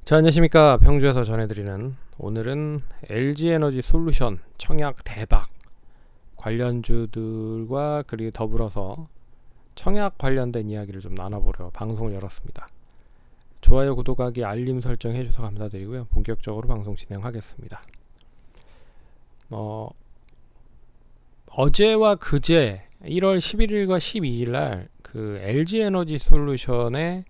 자, 안녕하십니까. 평주에서 전해드리는 오늘은 LG에너지 솔루션 청약 대박 관련주들과 그리고 더불어서 청약 관련된 이야기를 좀 나눠보려 방송을 열었습니다. 좋아요, 구독하기, 알림 설정 해주셔서 감사드리고요. 본격적으로 방송 진행하겠습니다. 어제와 그제 1월 11일과 12일 날 그 LG에너지 솔루션의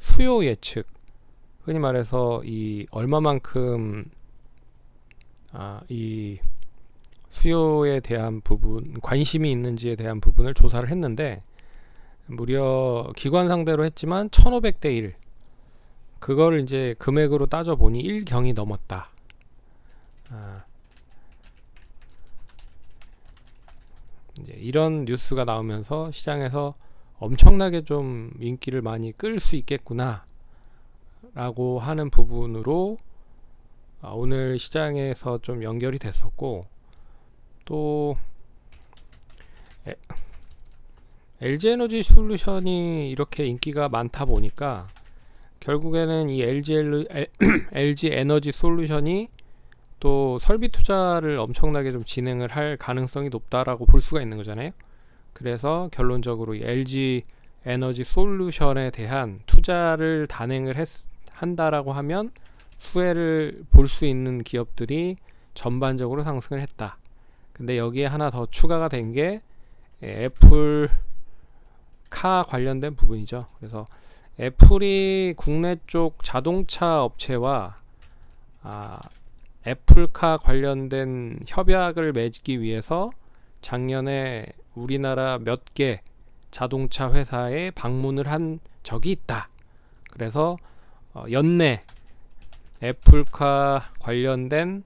수요 예측, 흔히 말해서 이 얼마만큼 이 수요에 대한 부분, 관심이 있는지에 대한 부분을 조사를 했는데 무려 기관 상대로 했지만 1500대 1, 그거를 이제 금액으로 따져보니 1경이 넘었다. 이제 이런 뉴스가 나오면서 시장에서 엄청나게 좀 인기를 많이 끌 수 있겠구나 라고 하는 부분으로 오늘 시장에서 좀 연결이 됐었고, 또 LG에너지 솔루션이 이렇게 인기가 많다 보니까 결국에는 이 LG에너지 솔루션이 또 설비 투자를 엄청나게 좀 진행을 할 가능성이 높다라고 볼 수가 있는 거잖아요. 그래서 결론적으로 이 LG 에너지 솔루션에 대한 투자를 단행을 한다라고 하면 수혜를 볼 수 있는 기업들이 전반적으로 상승을 했다. 근데 여기에 하나 더 추가가 된 게 애플 카 관련된 부분이죠. 그래서 애플이 국내 쪽 자동차 업체와 애플카 관련된 협약을 맺기 위해서 작년에 우리나라 몇 개 자동차 회사에 방문을 한 적이 있다. 그래서 연내 애플카 관련된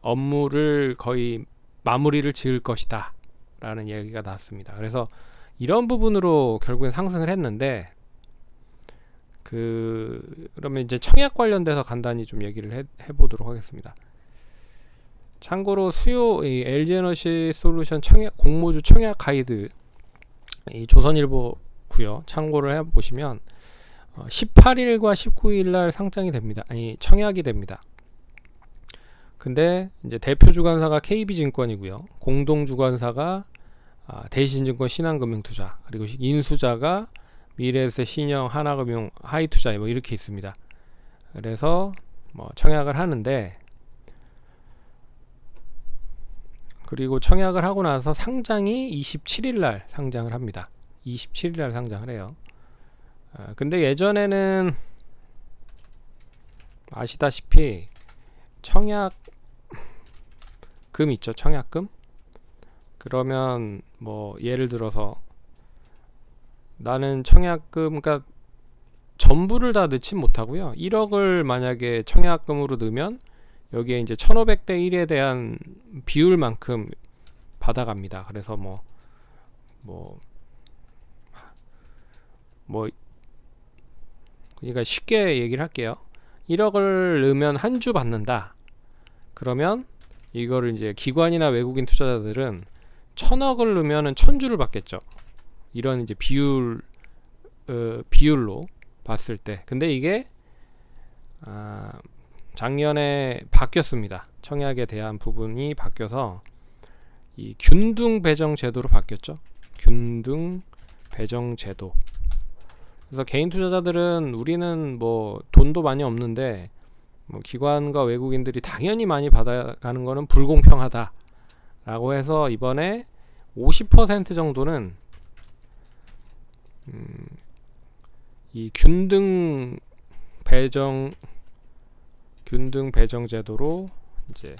업무를 거의 마무리를 지을 것이다 라는 얘기가 나왔습니다. 그래서 이런 부분으로 결국엔 상승을 했는데, 그러면 이제 청약 관련돼서 간단히 좀 얘기를 해보도록 하겠습니다. 참고로 이 LG에너지 솔루션 청약 공모주 청약 가이드, 이 조선일보고요. 참고를 해보시면 18일과 19일 날 상장이 됩니다. 청약이 됩니다. 근데 이제 대표 주관사가 KB증권이고요. 공동 주관사가 대신증권 신한금융투자, 그리고 인수자가 미래에셋, 신영, 하나금융, 하이투자 뭐 이렇게 있습니다. 그래서 청약을 하는데, 그리고 청약을 하고 나서 상장이 27일 날 상장을 합니다. 27일 날 상장을 해요. 근데 예전에는 아시다시피 청약금 있죠. 청약금. 그러면 예를 들어서 나는 청약금, 그러니까 전부를 다 넣지 못하고요. 1억을 만약에 청약금으로 넣으면 여기에 이제 1500대 1에 대한 비율만큼 받아갑니다. 그래서 그러니까 쉽게 얘기를 할게요. 1억을 넣으면 한 주 받는다. 그러면 이거를 이제 기관이나 외국인 투자자들은 1000억을 넣으면 1000주를 받겠죠. 이런 이제 비율로 봤을 때. 근데 이게 작년에 바뀌었습니다. 청약에 대한 부분이 바뀌어서 이 균등 배정 제도로 바뀌었죠. 균등 배정 제도. 그래서 개인 투자자들은 우리는 돈도 많이 없는데 기관과 외국인들이 당연히 많이 받아가는 거는 불공평하다 라고 해서 이번에 50% 정도는 이 균등 배정 제도로 이제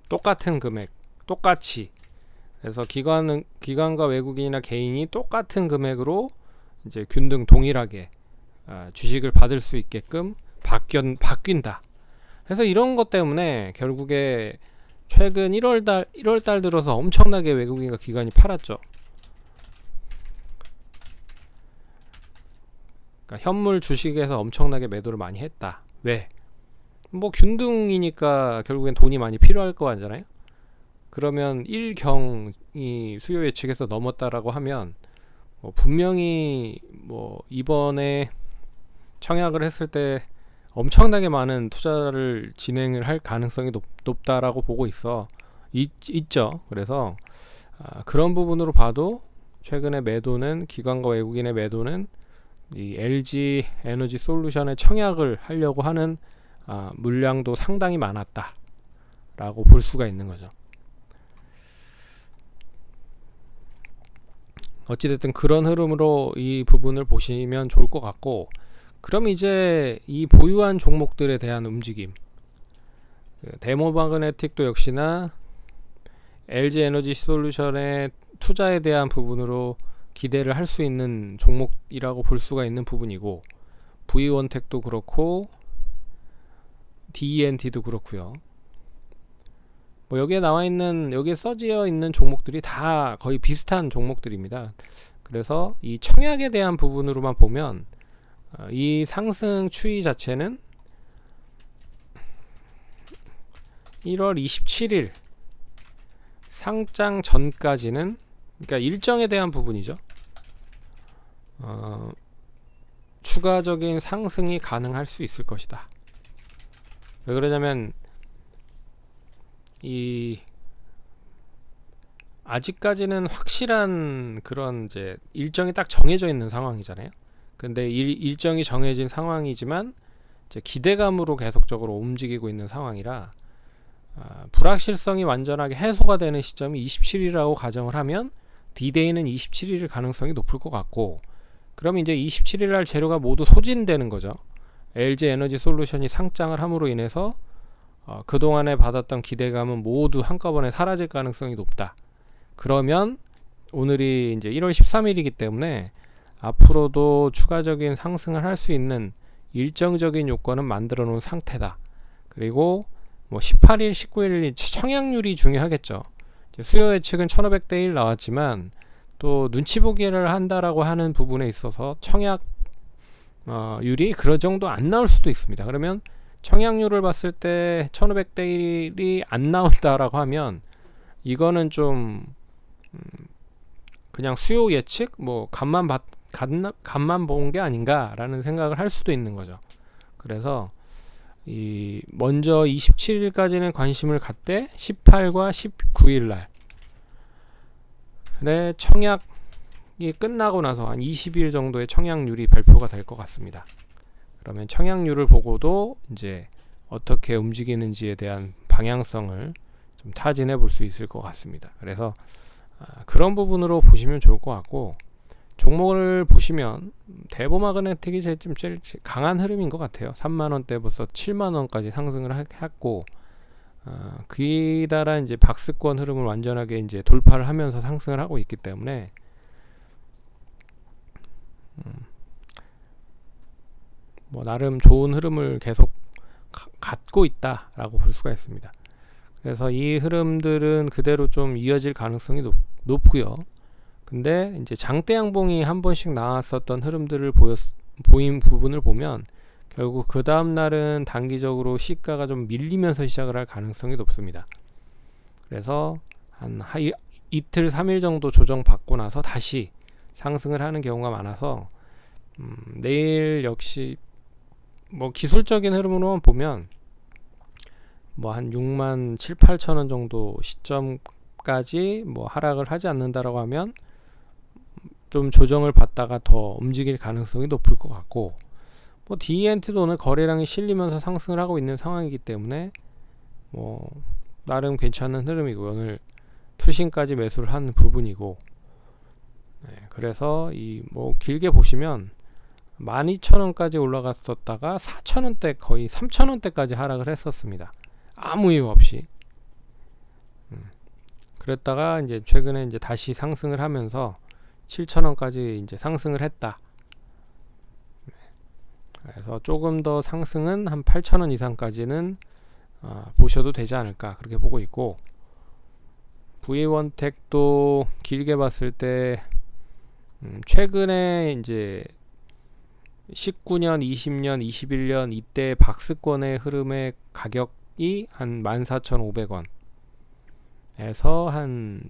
똑같은 금액, 똑같이, 그래서 기관과 외국인이나 개인이 똑같은 금액으로 이제 균등 동일하게 주식을 받을 수 있게끔 바뀐다. 그래서 이런 것 때문에 결국에 최근 1월달 들어서 엄청나게 외국인과 기관이 팔았죠. 그러니까 현물 주식에서 엄청나게 매도를 많이 했다. 왜? 균등이니까 결국엔 돈이 많이 필요할 거 아니잖아요. 그러면 1경이 수요 예측에서 넘었다라고 하면 분명히 이번에 청약을 했을 때 엄청나게 많은 투자를 진행을 할 가능성이 높다라고 보고 있죠. 그래서 그런 부분으로 봐도 최근에 매도는 기관과 외국인의 매도는 이 LG 에너지 솔루션의 청약을 하려고 하는 물량도 상당히 많았다라고 볼 수가 있는 거죠. 어찌됐든 그런 흐름으로 이 부분을 보시면 좋을 것 같고, 그럼 이제 이 보유한 종목들에 대한 움직임, 데모마그네틱도 역시나 LG 에너지 솔루션의 투자에 대한 부분으로 기대를 할 수 있는 종목이라고 볼 수가 있는 부분이고, V원텍도 그렇고 DENT도 그렇고요. 뭐 여기에 써져 있는 종목들이 다 거의 비슷한 종목들입니다. 그래서 이 청약에 대한 부분으로만 보면 이 상승 추이 자체는 1월 27일 상장 전까지는, 그러니까 일정에 대한 부분이죠. 추가적인 상승이 가능할 수 있을 것이다. 왜 그러냐면 아직까지는 확실한 그런 이제 일정이 딱 정해져 있는 상황이잖아요. 근데 일정이 정해진 상황이지만 이제 기대감으로 계속적으로 움직이고 있는 상황이라 불확실성이 완전하게 해소가 되는 시점이 27일이라고 가정을 하면 D-Day는 27일일 가능성이 높을 것 같고, 그럼 이제 27일 날 재료가 모두 소진되는 거죠. LG 에너지 솔루션이 상장을 함으로 인해서 그동안에 받았던 기대감은 모두 한꺼번에 사라질 가능성이 높다. 그러면 오늘이 이제 1월 13일이기 때문에 앞으로도 추가적인 상승을 할 수 있는 일정적인 요건은 만들어 놓은 상태다. 그리고 뭐 18일, 19일 청약률이 중요하겠죠. 수요 예측은 1500대 1 나왔지만 또 눈치 보기를 한다라고 하는 부분에 있어서 청약 율이 그 정도 안 나올 수도 있습니다. 그러면 청약률을 봤을 때 1500대 1이 안 나온다라고 하면 이거는 좀 그냥 수요 예측, 뭐 간만 본 게 아닌가라는 생각을 할 수도 있는 거죠. 그래서 먼저 27일까지는 관심을 갖되 18과 19일 날에 청약이 끝나고 나서 한 20일 정도의 청약률이 발표가 될 것 같습니다. 그러면 청약률을 보고도 이제 어떻게 움직이는지에 대한 방향성을 좀 타진해 볼 수 있을 것 같습니다. 그래서 그런 부분으로 보시면 좋을 것 같고, 종목을 보시면 대보마그네틱이 제일 강한 흐름인 것 같아요. 3만원대 벌써 7만원까지 상승을 했고, 그에 따라 이제 박스권 흐름을 완전하게 이제 돌파를 하면서 상승을 하고 있기 때문에 뭐 나름 좋은 흐름을 계속 갖고 있다라고 볼 수가 있습니다. 그래서 이 흐름들은 그대로 좀 이어질 가능성이 높고요. 근데 이제 장대 양봉이 한 번씩 나왔었던 흐름들을 보인 부분을 보면 결국 그 다음 날은 단기적으로 시가가 좀 밀리면서 시작을 할 가능성이 높습니다. 그래서 한 이틀 3일 정도 조정받고 나서 다시 상승을 하는 경우가 많아서 내일 역시 뭐 기술적인 흐름으로만 보면 뭐 한 6만 7, 8천 원 정도 시점까지 뭐 하락을 하지 않는다라고 하면 좀 조정을 받다가 더 움직일 가능성이 높을 것 같고, 뭐 DENT도 오늘 거래량이 실리면서 상승을 하고 있는 상황이기 때문에 뭐 나름 괜찮은 흐름이고, 오늘 투신까지 매수를 한 부분이고, 그래서 뭐 길게 보시면 12,000원까지 올라갔었다가 4,000원대 거의 3,000원대까지 하락을 했었습니다. 아무 이유 없이. 그랬다가 이제 최근에 이제 다시 상승을 하면서 7,000원까지 이제 상승을 했다. 그래서 조금 더 상승은 한 8,000원 이상까지는 보셔도 되지 않을까 그렇게 보고 있고, V원텍도 길게 봤을 때 최근에 이제 19년, 20년, 21년 이때 박스권의 흐름의 가격이 한 14,500원에서 한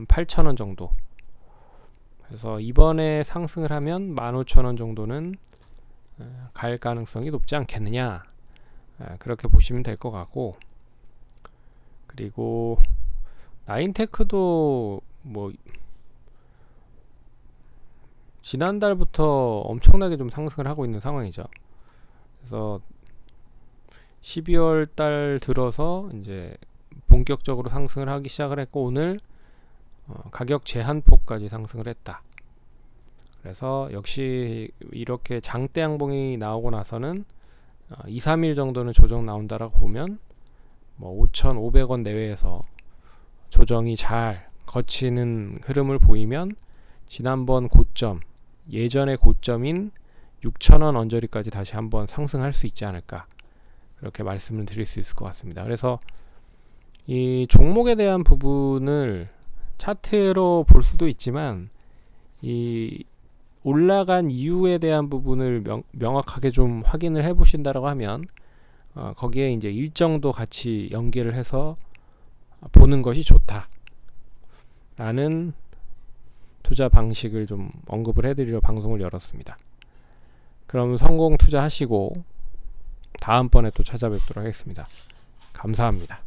8,000원 정도, 그래서 이번에 상승을 하면 15,000원 정도는 갈 가능성이 높지 않겠느냐, 그렇게 보시면 될 것 같고, 그리고 나인테크도 뭐 지난달부터 엄청나게 좀 상승을 하고 있는 상황이죠. 그래서 12월 달 들어서 이제 본격적으로 상승을 하기 시작을 했고, 오늘 가격 제한폭까지 상승을 했다. 그래서 역시 이렇게 장대 양봉이 나오고 나서는 2, 3일 정도는 조정 나온다라고 보면 뭐 5,500원 내외에서 조정이 잘 거치는 흐름을 보이면 지난번 고점, 예전의 고점인 6,000원 언저리까지 다시 한번 상승할 수 있지 않을까, 그렇게 말씀을 드릴 수 있을 것 같습니다. 그래서 이 종목에 대한 부분을 차트로 볼 수도 있지만 이 올라간 이유에 대한 부분을 명확하게 좀 확인을 해 보신다라고 하면 거기에 이제 일정도 같이 연계를 해서 보는 것이 좋다라는 투자 방식을 좀 언급을 해드리려 방송을 열었습니다. 그럼 성공 투자하시고 다음번에 또 찾아뵙도록 하겠습니다. 감사합니다.